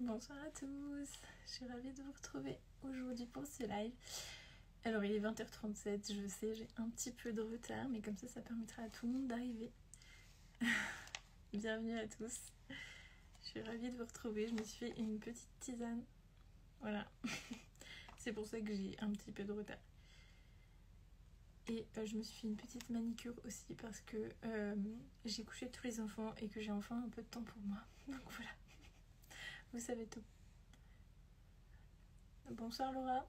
Bonsoir à tous, je suis ravie de vous retrouver aujourd'hui pour ce live. Alors il est 20h37, je sais, j'ai un petit peu de retard, mais comme ça permettra à tout le monde d'arriver. Bienvenue à tous, je suis ravie de vous retrouver, je me suis fait une petite tisane, voilà. C'est pour ça que j'ai un petit peu de retard. Et je me suis fait une petite manicure aussi parce que j'ai couché tous les enfants et que j'ai enfin un peu de temps pour moi. Donc voilà, vous savez tout. Bonsoir Laura.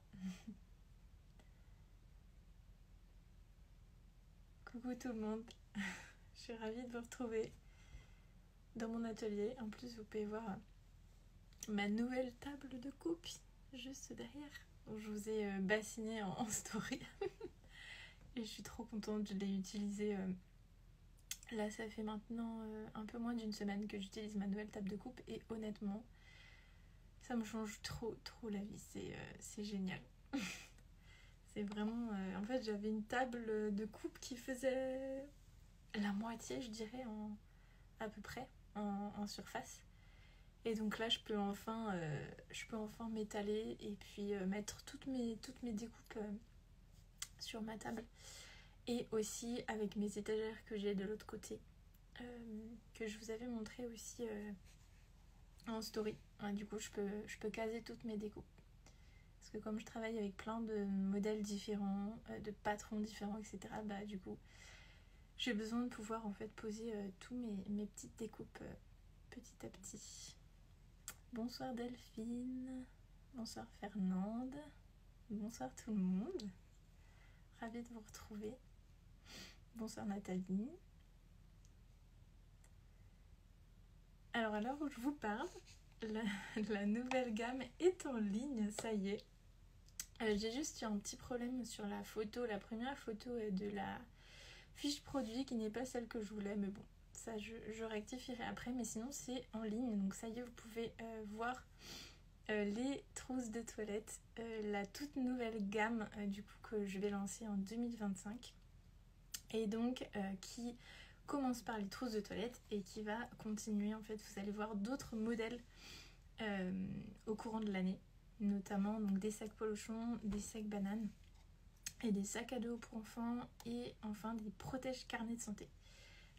Coucou tout le monde. Je suis ravie de vous retrouver dans mon atelier. En plus, vous pouvez voir ma nouvelle table de coupe juste derrière. Donc, je vous ai bassiné en story. Et je suis trop contente, je l'ai utilisée. Là, ça fait maintenant un peu moins d'une semaine que j'utilise ma nouvelle table de coupe. Et honnêtement, ça me change trop la vie. C'est génial. C'est vraiment... en fait, j'avais une table de coupe qui faisait la moitié, je dirais, à peu près, en surface. Et donc là, je peux enfin m'étaler et puis mettre toutes mes découpes sur ma table. Et aussi avec mes étagères que j'ai de l'autre côté, que je vous avais montré aussi en story. Du coup, je peux caser toutes mes découpes. Parce que comme je travaille avec plein de modèles différents, de patrons différents, etc., bah du coup, j'ai besoin de pouvoir en fait poser tous mes petites découpes petit à petit. Bonsoir Delphine, bonsoir Fernande, bonsoir tout le monde, ravie de vous retrouver. Bonsoir Nathalie. Alors à l'heure où je vous parle, la nouvelle gamme est en ligne, ça y est. J'ai juste eu un petit problème sur la photo, la première photo de la fiche produit qui n'est pas celle que je voulais, mais bon, ça je rectifierai après, mais sinon c'est en ligne, donc ça y est, vous pouvez voir les trousses de toilette, la toute nouvelle gamme du coup que je vais lancer en 2025 et donc qui commence par les trousses de toilette et qui va continuer. En fait, vous allez voir d'autres modèles au courant de l'année, notamment donc des sacs polochons, des sacs bananes et des sacs à dos pour enfants et enfin des protèges carnets de santé.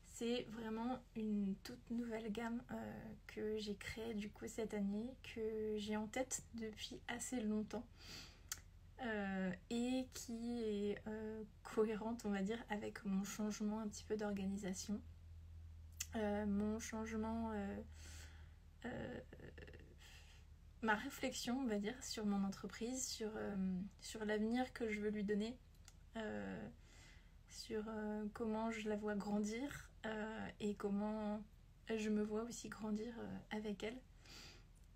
C'est vraiment une toute nouvelle gamme que j'ai créée du coup cette année, que j'ai en tête depuis assez longtemps et qui est cohérente, on va dire, avec mon changement un petit peu d'organisation, mon changement, ma réflexion, on va dire, sur mon entreprise, sur l'avenir que je veux lui donner, sur comment je la vois grandir et comment je me vois aussi grandir avec elle.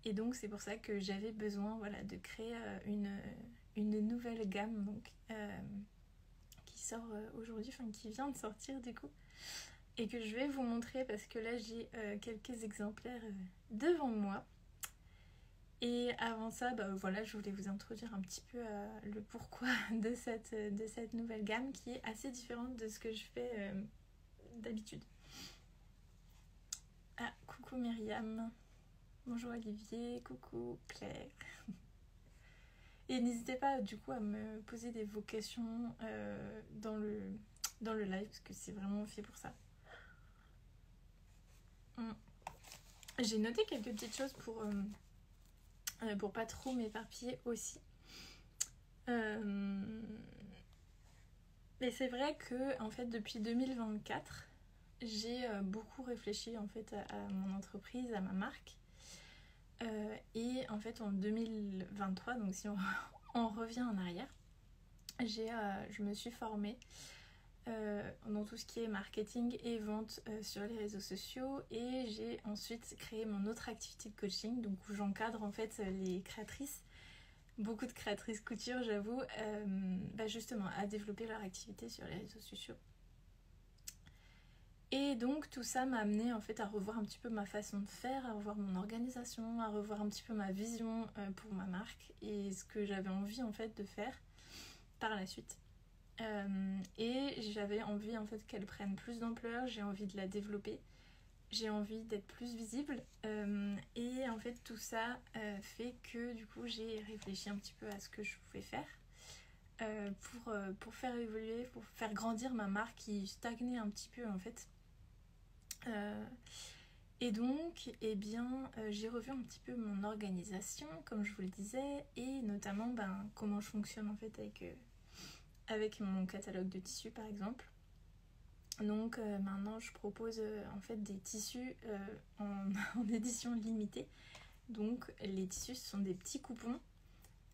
Et donc c'est pour ça que j'avais besoin, voilà, de créer une nouvelle gamme donc, qui sort aujourd'hui, enfin qui vient de sortir du coup, et que je vais vous montrer parce que là j'ai quelques exemplaires devant moi. Et avant ça, bah, voilà, je voulais vous introduire un petit peu le pourquoi de cette nouvelle gamme qui est assez différente de ce que je fais d'habitude. Ah, coucou Myriam, bonjour Olivier, coucou Claire. Et n'hésitez pas du coup à me poser vos questions dans le live parce que c'est vraiment fait pour ça. J'ai noté quelques petites choses pour pas trop m'éparpiller aussi. Mais c'est vrai que en fait depuis 2024 j'ai beaucoup réfléchi en fait à mon entreprise, à ma marque. Et en fait en 2023, donc si on revient en arrière, je me suis formée dans tout ce qui est marketing et vente sur les réseaux sociaux, et j'ai ensuite créé mon autre activité de coaching, donc où j'encadre en fait les créatrices, beaucoup de créatrices couture j'avoue, justement à développer leur activité sur les réseaux sociaux. Et donc tout ça m'a amené en fait à revoir un petit peu ma façon de faire, à revoir mon organisation, à revoir un petit peu ma vision pour ma marque et ce que j'avais envie en fait de faire par la suite. Et j'avais envie en fait qu'elle prenne plus d'ampleur, j'ai envie de la développer. j'ai envie d'être plus visible. Et en fait tout ça fait que du coup j'ai réfléchi un petit peu à ce que je pouvais faire pour faire évoluer, pour faire grandir ma marque qui stagnait un petit peu en fait. Et donc, eh bien, j'ai revu un petit peu mon organisation, comme je vous le disais, et notamment comment je fonctionne en fait avec mon catalogue de tissus par exemple. Donc maintenant je propose en fait des tissus en édition limitée. Donc les tissus ce sont des petits coupons,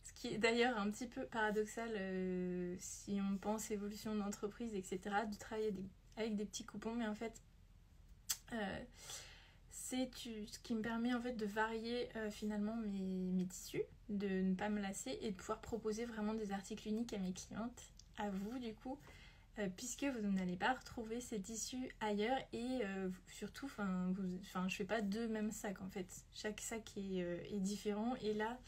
ce qui est d'ailleurs un petit peu paradoxal si on pense évolution d'entreprise, etc. de travailler avec des petits coupons, mais en fait c'est ce qui me permet en fait de varier finalement mes tissus, de ne pas me lasser et de pouvoir proposer vraiment des articles uniques à mes clientes, à vous du coup, puisque vous n'allez pas retrouver ces tissus ailleurs et surtout, je fais pas deux mêmes sacs en fait. Chaque sac est différent et là,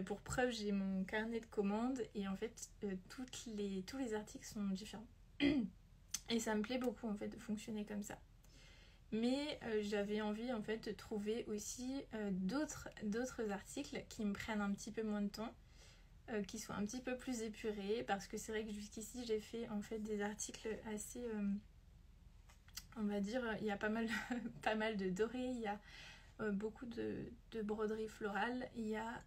pour preuve, j'ai mon carnet de commandes et en fait, tous les articles sont différents. Et ça me plaît beaucoup en fait de fonctionner comme ça. Mais j'avais envie en fait de trouver aussi d'autres articles qui me prennent un petit peu moins de temps, qui soient un petit peu plus épurés, parce que c'est vrai que jusqu'ici j'ai fait en fait des articles assez on va dire il y a pas mal de dorés, il y a beaucoup de broderie florale, il y a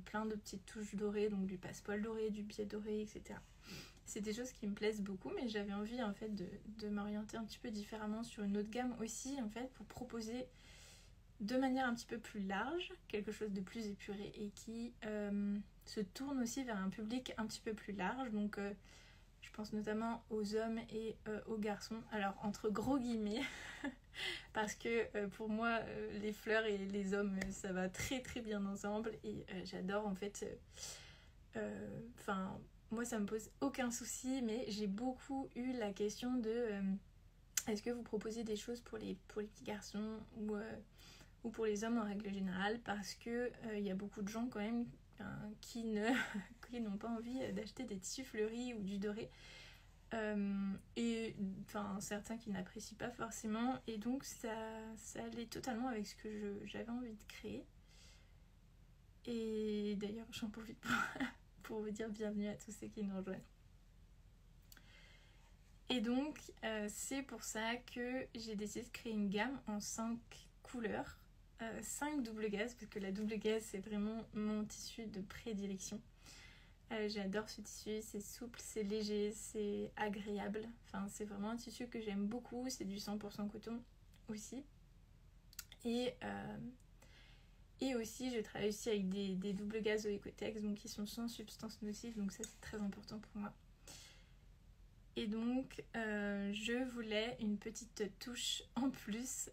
plein de petites touches dorées, donc du passepoil doré, du biais doré, etc. C'est des choses qui me plaisent beaucoup, mais j'avais envie en fait de m'orienter un petit peu différemment sur une autre gamme aussi en fait, pour proposer de manière un petit peu plus large quelque chose de plus épuré et qui se tourne aussi vers un public un petit peu plus large. Donc je pense notamment aux hommes et aux garçons, alors entre gros guillemets parce que pour moi les fleurs et les hommes ça va très très bien ensemble et j'adore en fait moi ça me pose aucun souci, mais j'ai beaucoup eu la question de est-ce que vous proposez des choses pour les petits garçons ou pour les hommes en règle générale, parce que y a beaucoup de gens quand même qui n'ont pas envie d'acheter des tissus fleuris ou du doré, et certains qui n'apprécient pas forcément, et donc ça allait totalement avec ce que j'avais envie de créer. Et d'ailleurs j'en profite pour vous dire bienvenue à tous ceux qui nous rejoignent. Et donc c'est pour ça que j'ai décidé de créer une gamme en 5 couleurs, 5 double gaze, parce que la double gaze c'est vraiment mon tissu de prédilection. J'adore ce tissu, c'est souple, c'est léger, c'est agréable, c'est vraiment un tissu que j'aime beaucoup, c'est du 100% coton aussi. Et aussi je travaille aussi avec des double gazes au Ecotex, donc qui sont sans substances nocives, donc ça c'est très important pour moi. Et donc je voulais une petite touche en plus,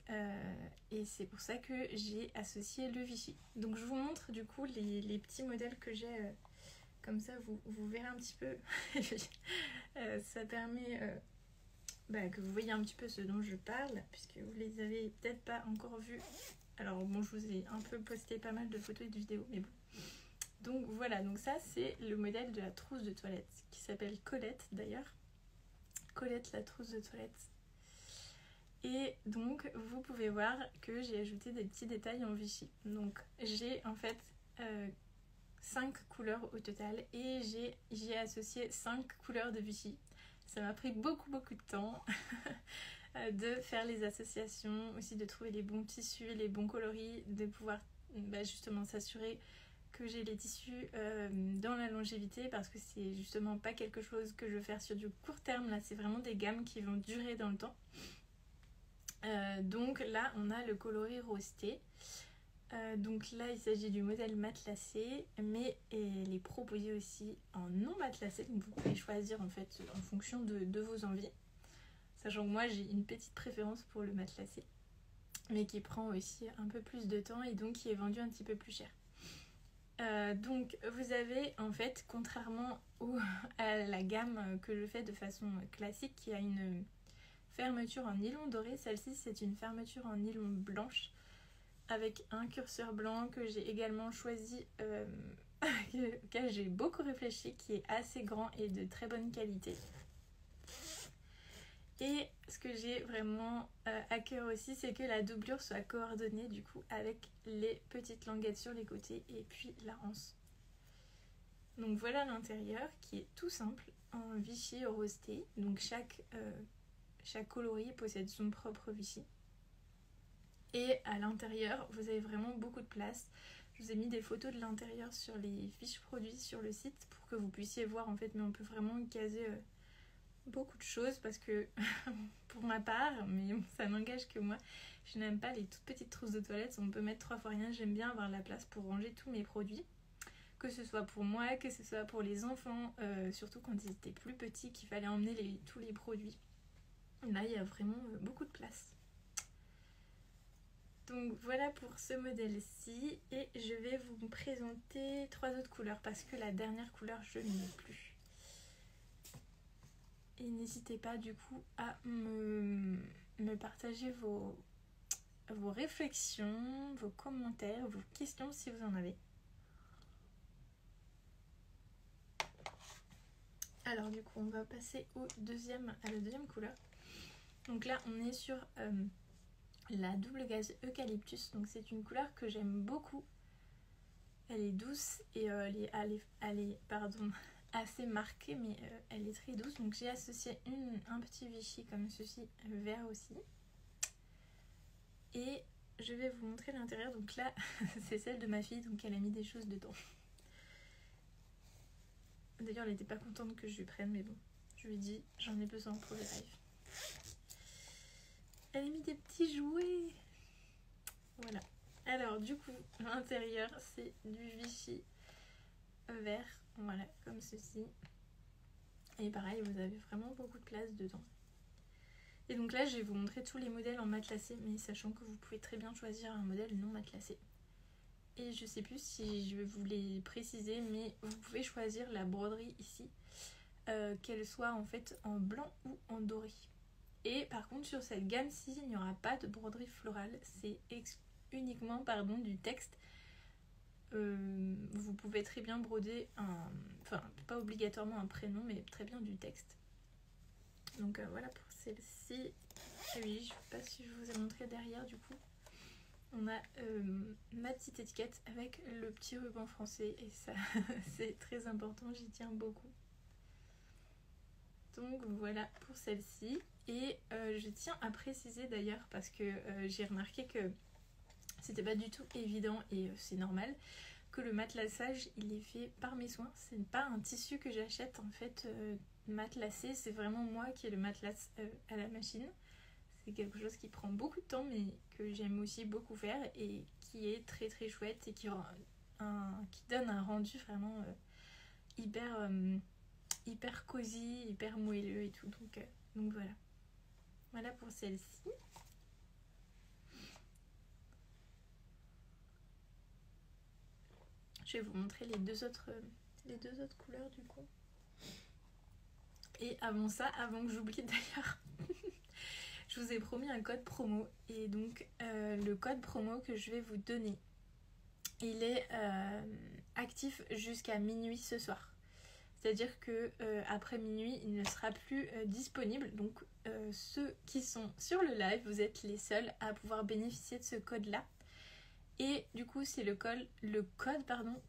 et c'est pour ça que j'ai associé le Vichy. Donc je vous montre du coup les petits modèles que j'ai, comme ça vous verrez un petit peu. Ça permet que vous voyez un petit peu ce dont je parle, puisque vous les avez peut-être pas encore vus. Alors bon, je vous ai un peu posté pas mal de photos et de vidéos, mais bon. Donc voilà, donc ça c'est le modèle de la trousse de toilette, qui s'appelle Colette d'ailleurs. Colette la trousse de toilette. Et donc vous pouvez voir que j'ai ajouté des petits détails en Vichy. Donc j'ai en fait 5 couleurs au total, et j'y ai associé 5 couleurs de Vichy. Ça m'a pris beaucoup de temps de faire les associations, aussi de trouver les bons tissus, les bons coloris, de pouvoir justement s'assurer que j'ai les tissus dans la longévité, parce que c'est justement pas quelque chose que je veux faire sur du court terme. Là c'est vraiment des gammes qui vont durer dans le temps. Donc là on a le coloris rosé. Donc là il s'agit du modèle matelassé, mais il est proposé aussi en non matelassé, donc vous pouvez choisir en fait en fonction de vos envies, sachant que moi j'ai une petite préférence pour le matelassé, mais qui prend aussi un peu plus de temps et donc qui est vendu un petit peu plus cher. Donc vous avez en fait, contrairement à la gamme que je fais de façon classique qui a une fermeture en nylon doré, celle-ci c'est une fermeture en nylon blanche avec un curseur blanc que j'ai également choisi, auquel j'ai beaucoup réfléchi, qui est assez grand et de très bonne qualité. Et ce que j'ai vraiment à cœur aussi, c'est que la doublure soit coordonnée du coup avec les petites languettes sur les côtés et puis la anse. Donc voilà l'intérieur qui est tout simple en Vichy rosé. Donc chaque coloris possède son propre Vichy. Et à l'intérieur, vous avez vraiment beaucoup de place. Je vous ai mis des photos de l'intérieur sur les fiches produits sur le site pour que vous puissiez voir en fait, mais on peut vraiment caser beaucoup de choses parce que pour ma part, mais ça n'engage que moi, je n'aime pas les toutes petites trousses de toilette. On peut mettre 3 fois rien. J'aime bien avoir la place pour ranger tous mes produits, que ce soit pour moi, que ce soit pour les enfants, surtout quand ils étaient plus petits, qu'il fallait emmener tous les produits. Là, il y a vraiment beaucoup de place. Donc voilà pour ce modèle-ci, et je vais vous présenter 3 autres couleurs parce que la dernière couleur je ne l'ai plus. Et n'hésitez pas du coup à me partager vos réflexions, vos commentaires, vos questions si vous en avez. Alors du coup on va passer à la deuxième couleur. Donc là on est sur la double gaze eucalyptus. Donc c'est une couleur que j'aime beaucoup. Elle est douce et elle est assez marquée, mais elle est très douce. Donc j'ai associé un petit Vichy comme ceci, vert aussi. Et je vais vous montrer l'intérieur. Donc là c'est celle de ma fille, donc elle a mis des choses dedans. D'ailleurs elle n'était pas contente que je lui prenne, mais bon, je lui ai dit j'en ai besoin pour les lives. Elle a mis des petits jouets. Voilà. Alors du coup l'intérieur c'est du Vichy vert, voilà, comme ceci. Et pareil, vous avez vraiment beaucoup de place dedans. Et donc là je vais vous montrer tous les modèles en matelassé, mais sachant que vous pouvez très bien choisir un modèle non matelassé. Et je sais plus si je vais vous les préciser, mais vous pouvez choisir la broderie ici, qu'elle soit en fait en blanc ou en doré. Et par contre sur cette gamme-ci, il n'y aura pas de broderie florale, c'est uniquement du texte. Vous pouvez très bien broder enfin pas obligatoirement un prénom, mais très bien du texte. Donc voilà pour celle-ci. Ah oui, je ne sais pas si je vous ai montré derrière du coup. On a ma petite étiquette avec le petit ruban français, et ça c'est très important, j'y tiens beaucoup. Donc voilà pour celle-ci. Et je tiens à préciser d'ailleurs, parce que j'ai remarqué que c'était pas du tout évident, et c'est normal, que le matelassage il est fait par mes soins. C'est pas un tissu que j'achète en fait matelassé, c'est vraiment moi qui ai le matelasse à la machine. C'est quelque chose qui prend beaucoup de temps, mais que j'aime aussi beaucoup faire, et qui est très très chouette, et qui donne un rendu vraiment hyper cosy, hyper moelleux et tout. Donc voilà. Voilà pour celle-ci. Je vais vous montrer les deux autres couleurs du coup. Et avant ça, avant que j'oublie d'ailleurs, je vous ai promis un code promo. Et donc le code promo que je vais vous donner, il est actif jusqu'à minuit ce soir. C'est-à-dire que après minuit, il ne sera plus disponible. Donc ceux qui sont sur le live, vous êtes les seuls à pouvoir bénéficier de ce code-là. Et du coup, c'est le code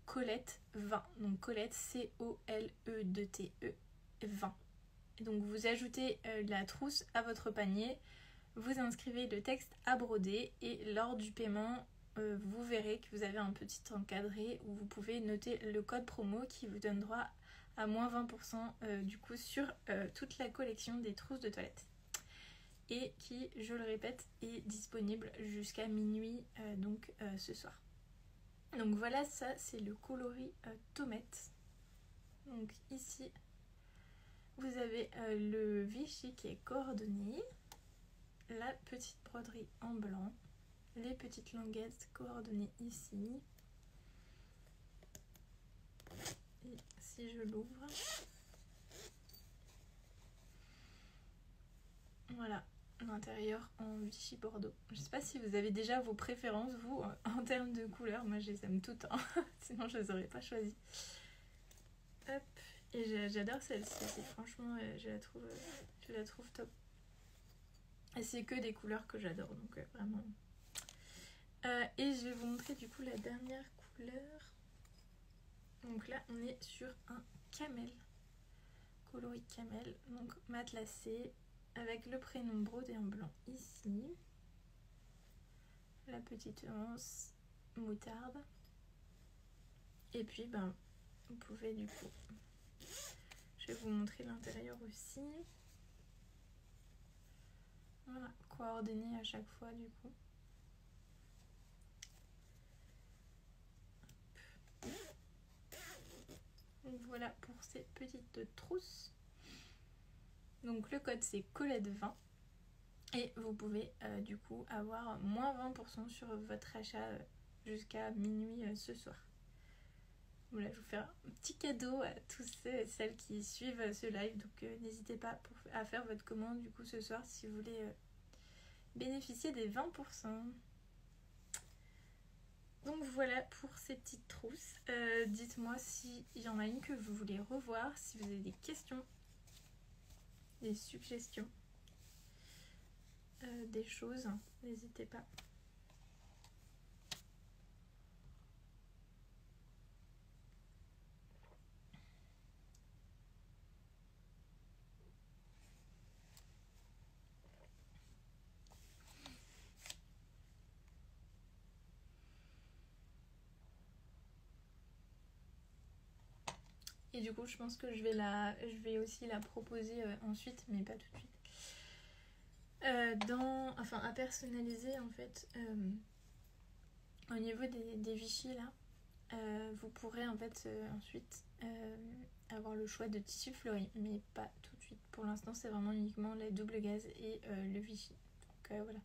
Colette 20. Donc Colette, C-O-L-E-2-T-E 20. Et donc vous ajoutez la trousse à votre panier, vous inscrivez le texte à broder, et lors du paiement, vous verrez que vous avez un petit encadré où vous pouvez noter le code promo qui vous donne droit à moins 20% du coup sur toute la collection des trousses de toilette. Et qui, je le répète, est disponible jusqu'à minuit ce soir. Donc voilà, ça c'est le coloris tomate. Donc ici, vous avez le Vichy qui est coordonné, la petite broderie en blanc, les petites languettes coordonnées ici. Et si je l'ouvre, voilà, l'intérieur en Vichy Bordeaux. Je sais pas si vous avez déjà vos préférences, vous, en termes de couleurs. Moi, je les aime toutes, hein. Sinon je les aurais pas choisies. Hop, et j'adore celle-ci. Franchement, je la trouve top. Et c'est que des couleurs que j'adore, donc vraiment. Et je vais vous montrer du coup la dernière couleur. Donc là, on est sur un camel, coloris camel, donc matelassé, avec le prénom brodé en blanc ici. La petite anse moutarde. Et puis, ben, vous pouvez du coup... Je vais vous montrer l'intérieur aussi. Voilà, coordonné à chaque fois du coup. Donc voilà pour ces petites trousses. Donc le code c'est Colette20. Et vous pouvez du coup avoir moins 20% sur votre achat jusqu'à minuit ce soir. Voilà, je vais vous faire un petit cadeau à tous ceux et celles qui suivent ce live. Donc n'hésitez pas à faire votre commande du coup ce soir si vous voulez bénéficier des 20%. Donc voilà pour ces petites trousses. Dites-moi s'il y en a une que vous voulez revoir, si vous avez des questions, des suggestions, des choses, n'hésitez pas. Et du coup, je pense que je vais aussi la proposer ensuite, mais pas tout de suite. À personnaliser en fait. Au niveau des Vichy là, vous pourrez en fait ensuite avoir le choix de tissu fleuri, mais pas tout de suite. Pour l'instant, c'est vraiment uniquement la double gaze et le Vichy. Donc voilà.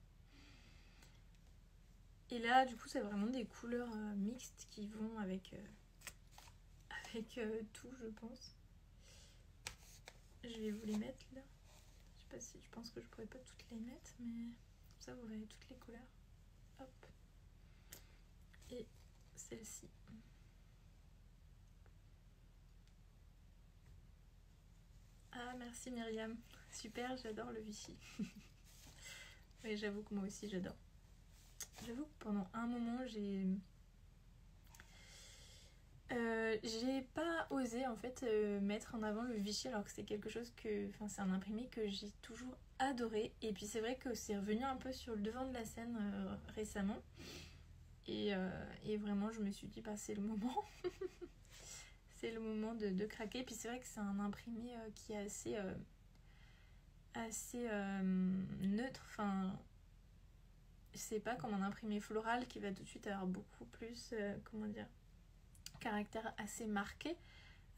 Et là, du coup, c'est vraiment des couleurs mixtes qui vont avec tout, je pense. Je vais vous les mettre là. Je sais pas si, je pense que je pourrais pas toutes les mettre, mais comme ça, vous verrez toutes les couleurs. Hop. Et celle-ci. Ah, merci Myriam. Super, j'adore le Vichy. Oui, j'avoue que moi aussi, j'adore. J'avoue que pendant un moment, j'ai pas osé en fait mettre en avant le Vichy alors que c'est quelque chose que... Enfin, c'est un imprimé que j'ai toujours adoré. Et puis c'est vrai que c'est revenu un peu sur le devant de la scène récemment. Et vraiment, je me suis dit, bah c'est le moment. C'est le moment de craquer. Et puis c'est vrai que c'est un imprimé qui est assez neutre. Enfin, c'est pas comme un imprimé floral qui va tout de suite avoir beaucoup plus, comment dire, caractère assez marqué.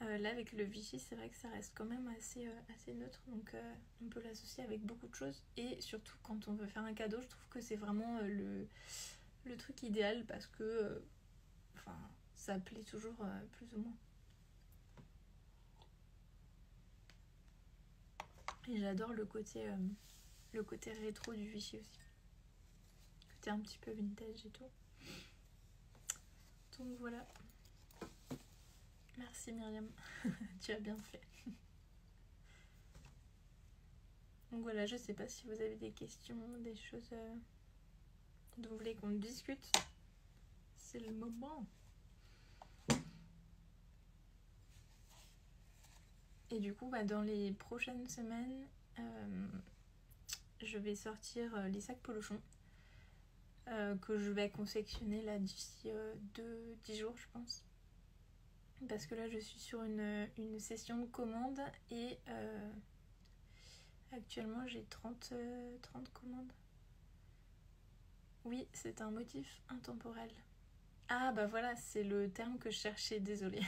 Là avec le Vichy, c'est vrai que ça reste quand même assez neutre, donc on peut l'associer avec beaucoup de choses. Et surtout quand on veut faire un cadeau, je trouve que c'est vraiment le truc idéal parce que ça plaît toujours plus ou moins. Et j'adore le côté rétro du Vichy aussi. Le côté un petit peu vintage et tout. Donc voilà. Merci Myriam, tu as bien fait. Donc voilà, je sais pas si vous avez des questions, des choses dont vous voulez qu'on discute. C'est le moment. Et du coup, dans les prochaines semaines, je vais sortir les sacs Polochon que je vais confectionner là d'ici 10 jours, je pense. Parce que là, je suis sur une session de commande et actuellement, j'ai 30 commandes. Oui, c'est un motif intemporel. Ah bah voilà, c'est le terme que je cherchais, désolée.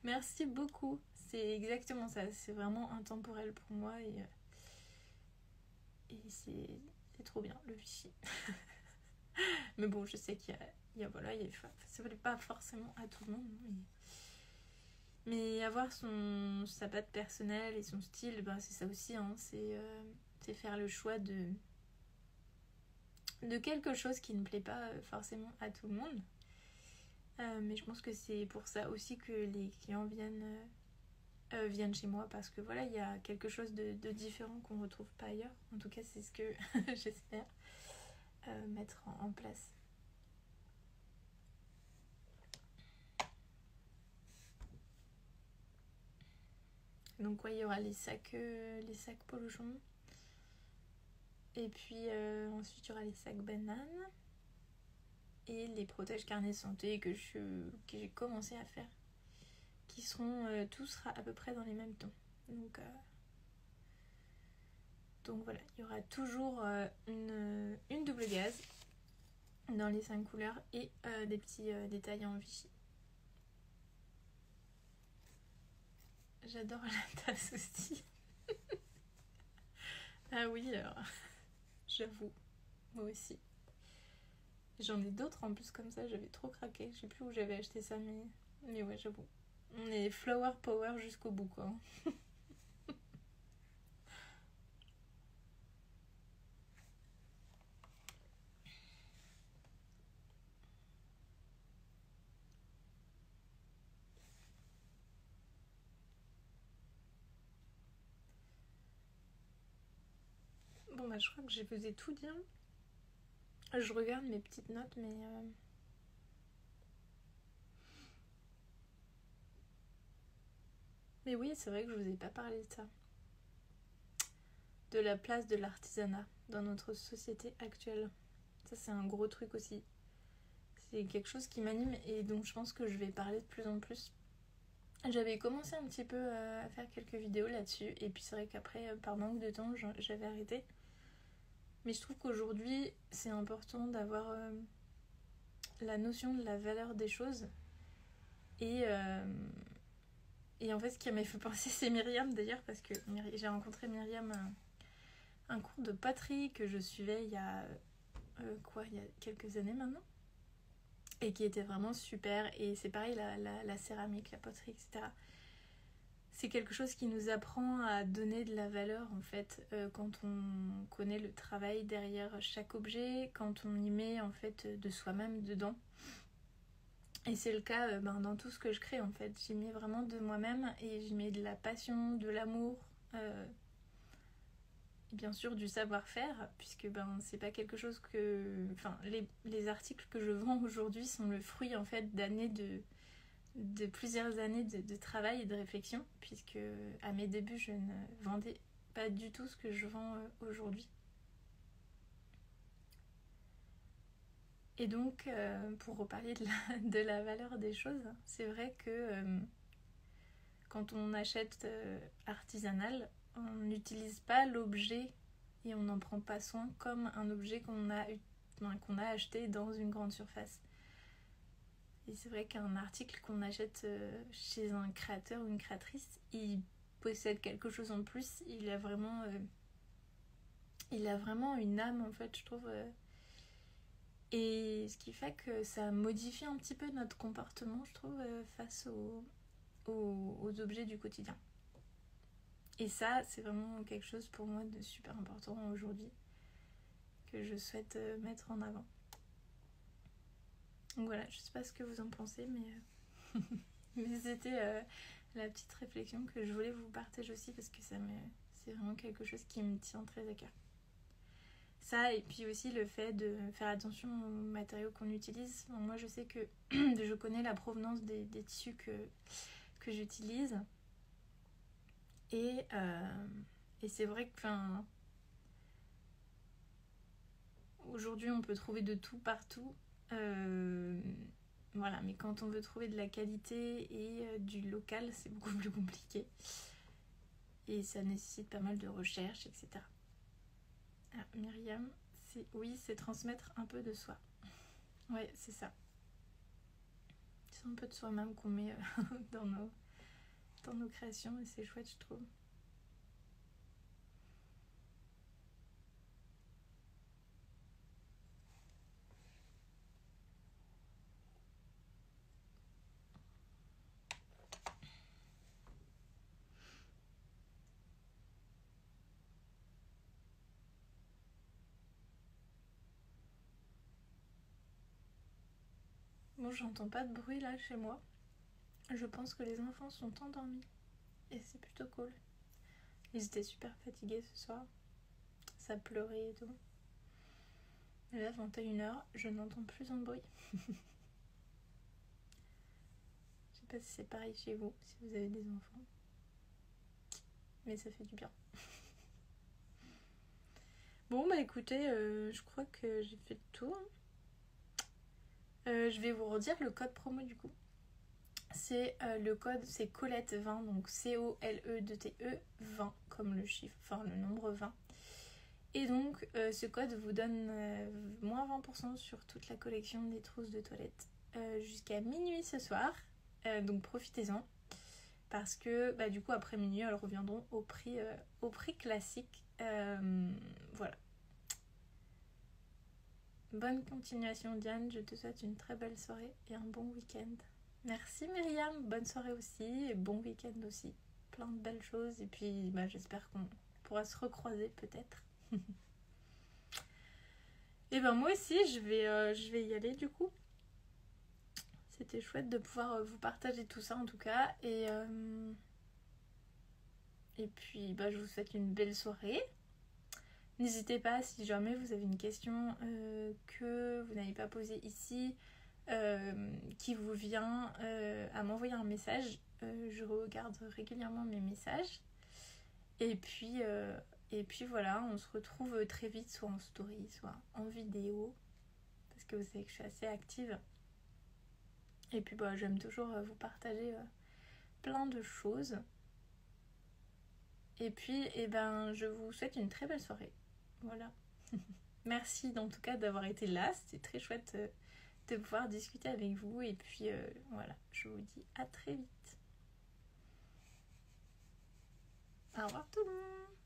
Merci beaucoup, c'est exactement ça, c'est vraiment intemporel pour moi et c'est trop bien, le Vichy. Mais bon, je sais qu'il y a ça ne plaît pas forcément à tout le monde, mais avoir sa patte personnelle et son style, c'est ça aussi, hein, c'est faire le choix de quelque chose qui ne plaît pas forcément à tout le monde. Mais je pense que c'est pour ça aussi que les clients viennent viennent chez moi parce que voilà, il y a quelque chose de différent qu'on ne retrouve pas ailleurs. En tout cas, c'est ce que j'espère mettre en place. Donc ouais, il y aura les sacs polochons. Et puis ensuite, il y aura les sacs bananes. Et les protèges carnet santé que j'ai commencé à faire. Qui seront tous à peu près dans les mêmes tons. Donc voilà, il y aura toujours une double gaze dans les 5 couleurs et des petits détails en Vichy. J'adore la tasse aussi. Ah oui, alors, j'avoue, moi aussi. J'en ai d'autres en plus comme ça, j'avais trop craqué. Je sais plus où j'avais acheté ça, mais ouais, j'avoue. On est flower power jusqu'au bout, quoi. Bon bah je crois que je vous ai tout dit. Je regarde mes petites notes, mais oui, c'est vrai que je vous ai pas parlé de ça. De la place de l'artisanat dans notre société actuelle. Ça, c'est un gros truc aussi. C'est quelque chose qui m'anime et donc je pense que je vais parler de plus en plus. J'avais commencé un petit peu à faire quelques vidéos là-dessus et puis c'est vrai qu'après, par manque de temps, j'avais arrêté. Mais je trouve qu'aujourd'hui, c'est important d'avoir la notion de la valeur des choses. Et en fait, ce qui m'a fait penser, c'est Myriam d'ailleurs, parce que j'ai rencontré Myriam à un cours de poterie que je suivais il y a quelques années maintenant. Et qui était vraiment super. Et c'est pareil, la céramique, la poterie, etc. C'est quelque chose qui nous apprend à donner de la valeur en fait quand on connaît le travail derrière chaque objet, quand on y met en fait de soi-même dedans. Et c'est le cas dans tout ce que je crée en fait. J'y mets vraiment de moi-même et j'y mets de la passion, de l'amour, et bien sûr du savoir-faire, puisque c'est pas quelque chose que. Enfin, les articles que je vends aujourd'hui sont le fruit en fait d'années de plusieurs années de travail et de réflexion, puisque à mes débuts je ne vendais pas du tout ce que je vends aujourd'hui. Et donc pour reparler de la valeur des choses, c'est vrai que quand on achète artisanal, on n'utilise pas l'objet et on n'en prend pas soin comme un objet qu'on a acheté dans une grande surface. Et c'est vrai qu'un article qu'on achète chez un créateur ou une créatrice, il possède quelque chose en plus. Il a vraiment une âme en fait, je trouve. Et ce qui fait que ça modifie un petit peu notre comportement, je trouve, face aux objets du quotidien. Et ça, c'est vraiment quelque chose pour moi de super important aujourd'hui, que je souhaite mettre en avant. Donc voilà, je sais pas ce que vous en pensez, mais c'était la petite réflexion que je voulais vous partager aussi parce que c'est vraiment quelque chose qui me tient très à cœur. Ça, et puis aussi le fait de faire attention aux matériaux qu'on utilise. Bon, moi, je sais que je connais la provenance des tissus que j'utilise. Et c'est vrai que aujourd'hui, on peut trouver de tout partout. Voilà, mais quand on veut trouver de la qualité et du local, c'est beaucoup plus compliqué. Et ça nécessite pas mal de recherche, etc. Ah, Myriam, c'est transmettre un peu de soi. Ouais, c'est ça. C'est un peu de soi-même qu'on met dans nos créations et c'est chouette, je trouve. Bon, j'entends pas de bruit là chez moi. Je pense que les enfants sont endormis. et c'est plutôt cool. Ils étaient super fatigués ce soir, ça pleurait et tout. Et là, 21h, je n'entends plus un bruit. Je sais pas si c'est pareil chez vous, si vous avez des enfants. Mais ça fait du bien. Bon, bah écoutez, je crois que j'ai fait le tour. Je vais vous redire le code promo du coup. C'est le code, c'est Colette20, donc COLE2TE 20, comme le chiffre, enfin le nombre 20. Et donc ce code vous donne moins 20% sur toute la collection des trousses de toilette jusqu'à minuit ce soir. Donc profitez-en. Parce que bah, du coup après minuit elles reviendront au prix classique. Voilà. Bonne continuation Diane, je te souhaite une très belle soirée et un bon week-end. Merci Myriam, bonne soirée aussi et bon week-end aussi. Plein de belles choses et puis bah, j'espère qu'on pourra se recroiser peut-être. Et ben moi aussi je vais y aller du coup. C'était chouette de pouvoir vous partager tout ça en tout cas. Et puis bah, je vous souhaite une belle soirée. N'hésitez pas si jamais vous avez une question que vous n'avez pas posée ici, qui vous vient à m'envoyer un message. Je regarde régulièrement mes messages. Et puis voilà, on se retrouve très vite, soit en story, soit en vidéo. Parce que vous savez que je suis assez active. Et puis bah, j'aime toujours vous partager plein de choses. Et puis je vous souhaite une très belle soirée. Voilà. Merci en tout cas d'avoir été là. C'était très chouette de pouvoir discuter avec vous. Et puis voilà, je vous dis à très vite. Au revoir tout le monde.